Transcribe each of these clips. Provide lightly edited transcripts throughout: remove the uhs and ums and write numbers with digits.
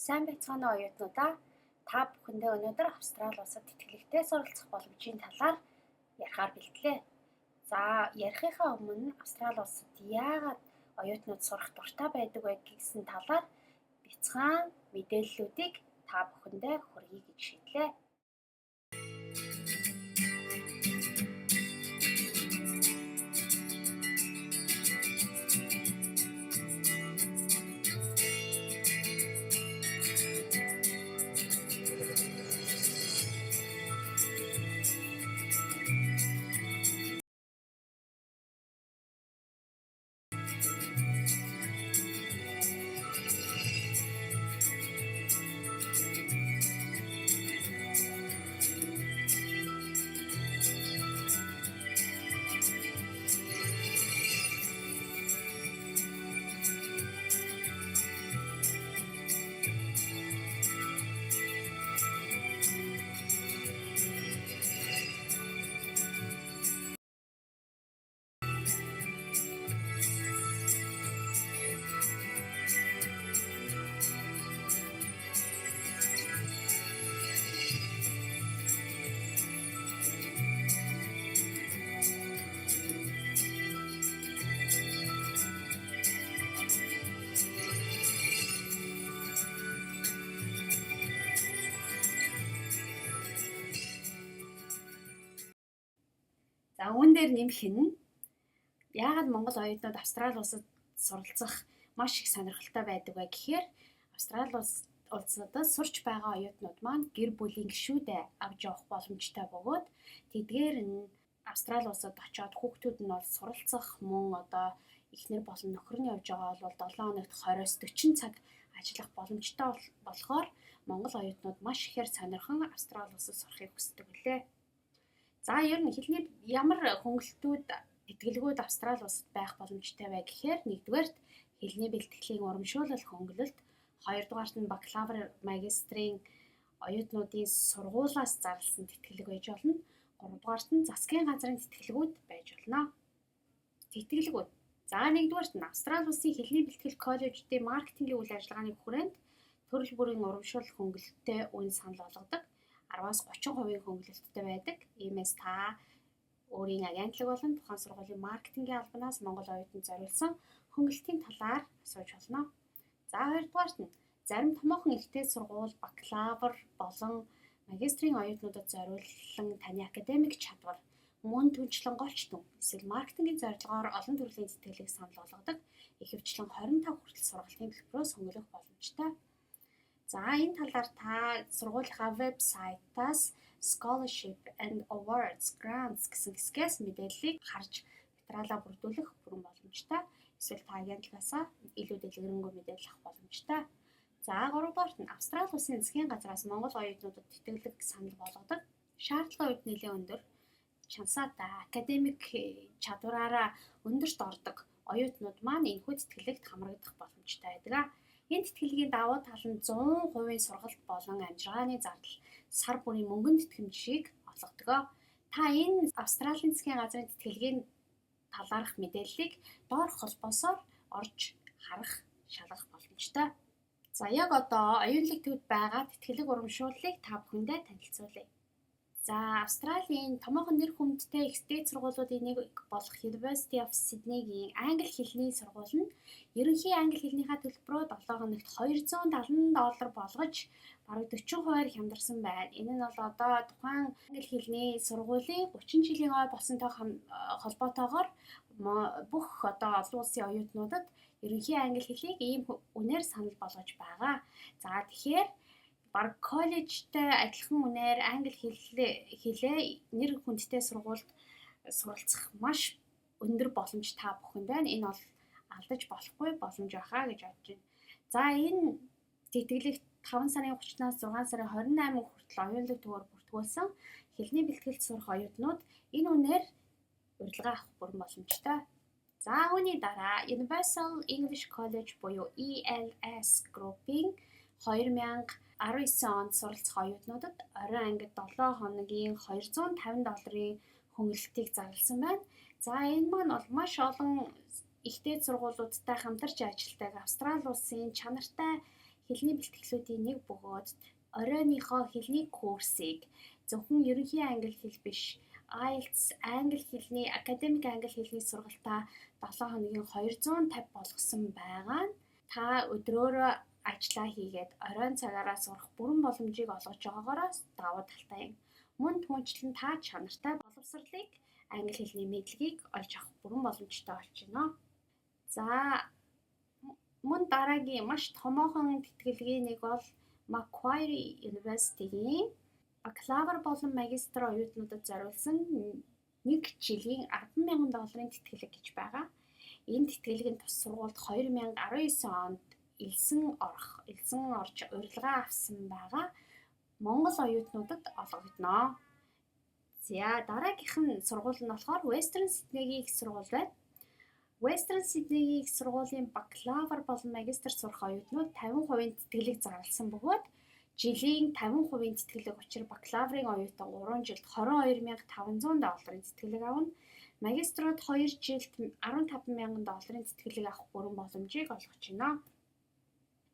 Сайн байцгаана уу оюутнуудаа. Та бүхэндээ өнөөдөр Австрали улсад тэтгэлэгтэй суралцах боломжийн талаар ярихаар бэлтлээ. За, ярихынхаа өмнө Австрали улсад яагаад оюутнууд сурах дуртай байдаг вэ гэсэн талаар бяцхан мэдээллүүдийг та бүхэндээ хүргэе гэж шийдлээ. За, үүн дээр нэмэх нь яагаад Монгол оюутнууд Австрали улсад суралцах маш их сонирхолтой байдаг вэ гэхээр Австрали улсадад сурч байгаа оюутнууд маань гэр бүлийн гишүүдээ авч явах боломжтой бөгөөд тэдгээр нь Австрали улсад очиод хүүхдүүд нь бол суралцах мөн одоо эхнэр болон нөхөр нь явж байгаа бол 7 хоногт 20-с 40 цаг ажиллах боломжтой болохоор Монгол оюутнууд маш ихээр сонирхон Австрали улсад сурахыг хүсдэг үлээ. За, ер нь хэлний ямар хөнгөлтүүд тэтгэлгүүд Австрали улсад байх боломжтой вэ гэхээр нэгдүгээрт хэлний бэлтгэлийн урамшуулал хөнгөлөлт, хоёрдугаарт нь бакалавр, магистрийн оюутнуудын сургуулиас зарласан тэтгэлэг байж болно. Гуравдугаарт нь засгийн газрын тэтгэлгүүд байж болно. Тэтгэлгүүд. За, нэгдүгээрт нь Австрали улсын хэлний бэлтгэл коллеждын маркетингийн үйл ажиллагааны хүрээнд төрөл бүрийн урамшуулал хөнгөлөлттэй үн санал болгодог. 10-аас 30% хөнгөлөлттэй байдаг. Иймээс та өөрийн агентлаг болон тухайн сургуулийн маркетингийн албанаас Монгол оюутнууд зориулсан хөнгөлөлтийн талаар асууж болно. За, хоёрдугаарт нь зарим томоохон ихтэй сургууль, бакалавр болон магистрийн оюутнуудад зориулсан таны академик чадвар, мөн түнчлэн голч түн, эсвэл маркетингийн зорилгоор олон төрлийн тэтгэлэг санал болгодог. Ихэвчлэн 25 хүртэл сургалтын төлбөрөөс хөнгөлөх боломжтой. За, энэ талаар та сургуулийнхаа вебсайтаас Scholarship and Awards Grants гэсэн хэсгээс мэдээллийг харж материалаа бүрдүүлэх бүрэн боломжтой. Эсвэл та агентлагаасаа илүү дэлгэрэнгүй мэдээлэл авах боломжтой. За, гуравдугаарт нь Австрали улсын засгийн газраас Монгол оюутнуудад тэтгэлэг санал болгодог. Шаардлага үед нэлээд өндөр, чансаатай, академик чадвараараа өндөрт ордог оюутнууд маань энэхүү тэтгэлэгт хамрагдах боломжтой байдаг. Энэ тэтгэлгийн давуу тал нь 100% сургалт болон амжиргааны зардал, сар бүрийн мөнгөн тэтгэмжийг олгодог. Та энэ Австралийн засгийн газрын тэтгэлгийн талаарх мэдээллийг доорх холбоосоор орж харах, шалгах боломжтой. За, яг одоо оюунлаг төвд байгаа тэтгэлэг урамшууллыг та бүхэндээ танилцуулъя. За, Австралийн томоохон нэр хүндтэй их дээд сургуулиудын нэг болох University of Sydney-гийн англи хэлний сургууль нь ерөнхий англи хэлнийхээ төлбөрөө 7 хоногт $270 болгож бараг 40% хямдарсан байна. Энэ нь бол одоо тухайн англи хэлний сургуулийн 30 жилийн ой болсонтой холбоотойгоор бүх одоо олон улсын оюутнуудад ерөнхий англи хэлийг ийм үнээр санал болгож байгаа. За, тэгэхээр бараг коллежтэй адилхан үнээр англи хэлээ нэр хүндтэй сургуульд суралцах маш өндөр боломж та бүхэнд байна. Энэ бол алдаж болохгүй боломж байхаа гэж бодож байна. За, энэ тэтгэлэгт 5 сарын 30-наас 6 сарын 28 хүртэл оюунлаг төвөөр бүртгүүлсэн хэлний бэлтгэлд сурах оюутнууд энэ үнээр урилга авах бүрэн боломжтой. За, үүний дараа Universal English College буюу ELS Group-ийн 2019 онд суралцах оюутнуудад оройн ангид 7 хоногийн $250 хөнгөлөлтийг зарласан байна. За, энэ маань бол маш олон их дээд сургуулиудтай хамтарч ажилладаг Австрали улсын чанартай хэлний бэлтгэлүүдийн нэг бөгөөд оройныхоо хэлний курсыг зөвхөн ерөнхий англи хэл биш IELTS англи хэлний академик англи хэлний сургалтаа 7 хоногийн 250 болгосон байгаа нь та өдрөөрөө ажлаа хийгээд оройн цагаараа сурах бүрэн боломжийг олгож байгаагаараа давуу талтай юм. Мөн түүнчлэн та чанартай боловсролыг англи хэлний мэдлэгийг олж авах бүрэн боломжтой болж байна. За мөн дараагийн маш томоохон тэтгэлгийн нэг бол Macquarie University-ийн бакалавр болон магистр оюутнуудад зориулсан 1 жилийн $10,000 тэтгэлэг гэж байгаа. Энэ тэтгэлгийн тус сургуульд 2019 онд элсэн орж урилга авсан байгаа Монгол оюутнуудад олгогдно. За дараагийнх нь сургууль нь болохоор Western Sydney-ийн их сургууль байна. Western Sydney-ийн их сургуулийн бакалавр болон магистр сурах оюутнууд 50% тэтгэлэг зарласан бөгөөд жилийн 50% тэтгэлэг учир бакалаврын оюутан 3 жилд $22,500 тэтгэлэг авна. Магиструуд 2 жилд $15,000 тэтгэлэг авах бүрэн боломжийг олгож байна.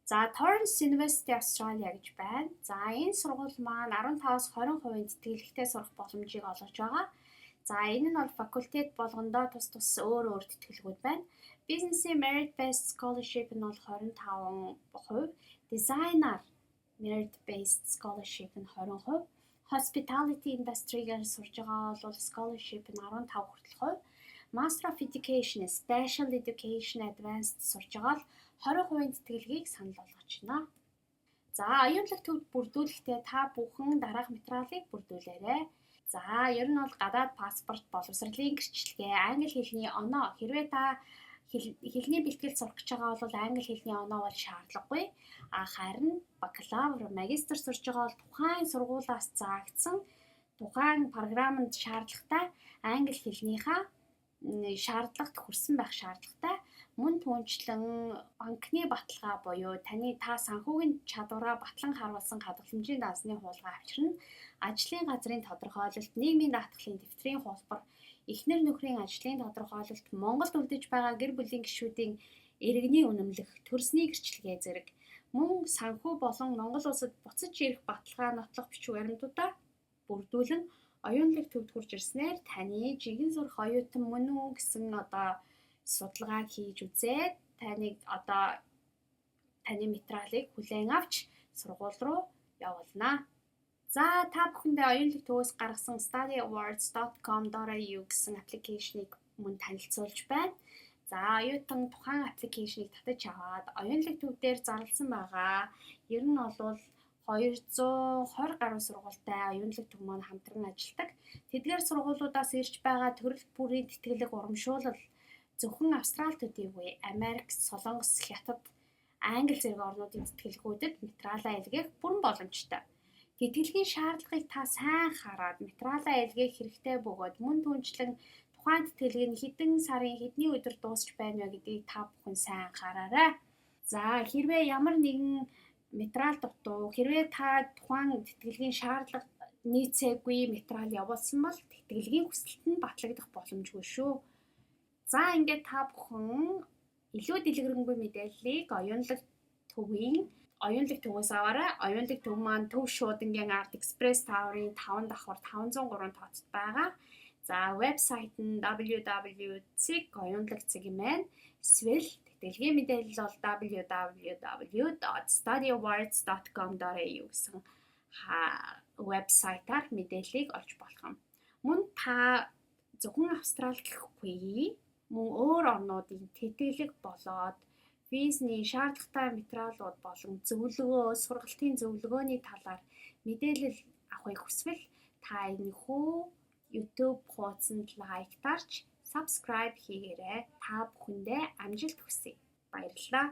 За Torrens University Australia гэж байна. За энэ сургууль маань 15-20% тэтгэлэгтэй сурах боломжийг олгож байгаа. За энэ нь бол факультет болгондоо тус өөр тэтгэлгүүд байна. Business-ийн Merit-based Scholarship нь бол 25%, Designer Merit-based Scholarship нь 20%, Hospitality Industry-гээр сурж байгаа бол Scholarship нь 15 хүртэл%, Master of Education, Special Education Advanced сурж байгаа л 20% тэтгэлгийг санал болгож байна. За оюунлаг төвд бүрдүүлэхдээ та бүхэн дараах материалыг бүрдүүлээрэй. За ер нь бол гадаад паспорт, боловсролын гэрчлэгээ, англи хэлний оноо хэрвээ та хэлний бэлтгэл сурах гэж байгаа бол англи хэлний оноо бол шаардлагагүй. Харин бакалавр, магистр сурж байгаа бол тухайн сургуулиас заагдсан тухайн программд шаардлагатай англи хэлнийхаа шаардлагат хүрсэн байх шаардлагатай. Мөн түүнчлэн банкны баталгаа буюу та санхүүгийн чадвараа батлан харуулсан хадгаламжийн дансны хуулгаа авчирна. Ажлын газрын тодорхойлолт, нийгмийн даатгалын дэвтрийн хуулбар, эхнэр нөхрийн ажлын тодорхойлолт, Монголд үлдэж байгаа гэр бүлийн гишүүдийн иргэний үнэмлэх, төрсний гэрчлэгээ зэрэг мөн санхүү болон Монгол улсад буцаж ирэх баталгаа нотлох бичиг баримтуудаа бүрдүүлэн оюунлаг төвд хурж ирснээр таны жигэн сурах оюутан мөн үү гэсэн судалгааг хийж үзээд таны материалыг хүлээн авч сургууль руу явуулна. За та бүхэндээ оюунлаг төвөөс гаргасан studyawards.com.au гэсэн аппликейшнийг мөн танилцуулж байна. За оюутан тухайн аппликейшнийг татаж аваад оюунлаг төв дээр зарласан байгаа. Ер нь бол 220 гаруй сургуультай оюунлаг төв маань хамтран ажилладаг. Тэдгээр сургуулиудаас ирж байгаа төрөл бүрийн тэтгэлэг урамшуулал зөвхөн Австрали төдийгүй Америк, Солонгос, Хятад, Англи зэрэг орнуудын тэтгэлгүүдэд материалаа илгээх бүрэн боломжтой. Тэтгэлгийн шаардлагыг та сайн хараад материалаа илгээх хэрэгтэй бөгөөд мөн түүнчлэн тухайн тэтгэлэг нь хэдэн сарын хэдний өдөр дуусч байна вэ гэдгийг та бүхэн сайн анхаараарай. За хэрвээ ямар нэгэн материал дутуу, хэрвээ та тухайн тэтгэлгийн шаардлага нийцээгүй материал явуулсан бол тэтгэлгийн хүсэлт нь батлагдах боломжгүй шүү. За ингээд та бүхэн илүү дэлгэрэнгүй мэдээллийг оюунлаг төвөөс аваарай. Оюунлаг төв маань Төв шуудангийн ард Express Tower-ийн 5 давхар 503 тооцод байгаа. За вебсайт нь www.oyounlag.cg-ийн эсвэл тэтгэлгийн мэдээлэл бол www.studyawards.com.au гэсэн вебсайтаар мэдээллийг олж болох юм. Мөн та зөвхөн Австрали гэхгүй мөн өөр орнуудын тэтгэлэг болоод визний шаардлагатай материалууд болон сургалтын зөвлөгөөний талаар мэдээлэл авахыг хүсвэл та энэхүү YouTube хуудсанд лайктарч, subscribe хийгээрэй. Та бүхэндээ амжилт хүсье. Баярлалаа.